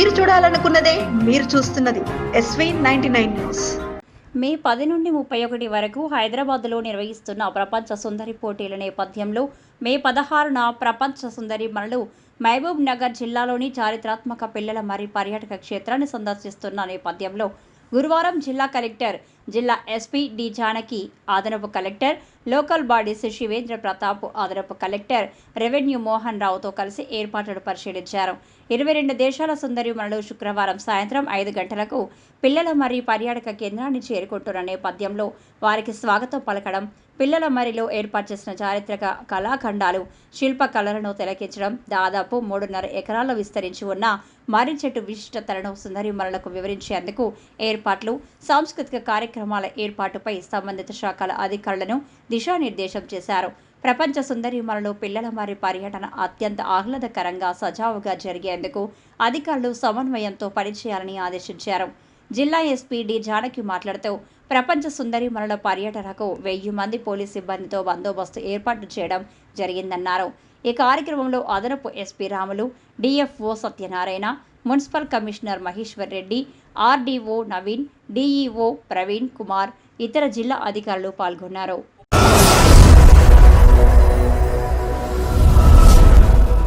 మీరు చూడాలనుకున్నదే మీరు చూస్తున్నది SV99 న్యూస్. మే 10 నుండి 31 వరకు హైదరాబాద్లో నిర్వహిస్తున్న ప్రపంచ సుందరి పోటీల నేపథ్యంలో మే 16న ప్రపంచ సుందరి మనులు మహబూబ్ నగర్ జిల్లాలోని చారిత్రాత్మక పిల్లల మరి పర్యాటక క్షేత్రాన్ని సందర్శిస్తున్న నేపథ్యంలో గురువారం జిల్లా కలెక్టర్, జిల్లా ఎస్పీ డి జానకి, అదనపు collector, local bodies Shivendra Pratap, అదనపు కలెక్టర్ రెవెన్యూ మోహన్ రావుతో కలిసి ఏర్పాట్లను పరిశీలించారు. 22 దేశాల సుందరి మనులు శుక్రవారం సాయంత్రం 5 గంటలకు పిల్లల మరి పర్యాటక కేంద్రాన్ని చేరుకుంటున్న నేపథ్యంలో వారికి స్వాగతం పలకడం, పిల్లల మరిలో ఏర్పాటు చేసిన చారిత్రక కళాఖండాలు, శిల్పకళలను తిలకించడం, దాదాపు 3.5 ఎకరాల్లో విస్తరించి ఉన్న మర్రి చెట్టు విశిష్టతలను సుందరి మనులకు వివరించేందుకు ఏర్పాట్లు, సాంస్కృతిక కార్యక్రమాల ఏర్పాటుపై సంబంధిత శాఖల అధికారులను దిశానిర్దేశం చేశారు. ప్రపంచ సుందరి మనులు పిల్లల మరి పర్యటన అత్యంత ఆహ్లాదకరంగా, సజావుగా జరిగేందుకు అధికారులు సమన్వయంతో పనిచేయాలని ఆదేశించారు. జిల్లా ఎస్పీ డి జానకి మాట్లాడుతూ, ప్రపంచ సుందరి మనుల పర్యటనకు 1000 మంది పోలీస్ సిబ్బందితో బందోబస్తు ఏర్పాటు చేయడం జరిగిందన్నారు. ఈ కార్యక్రమంలో అదనపు SP Ramulu, DFO Satyanarayana, municipal commissioner Maheshwar Reddy, RDO Naveen, DEO Praveen Kumar, ఇతర జిల్లా అధికారులు పాల్గొన్నారు.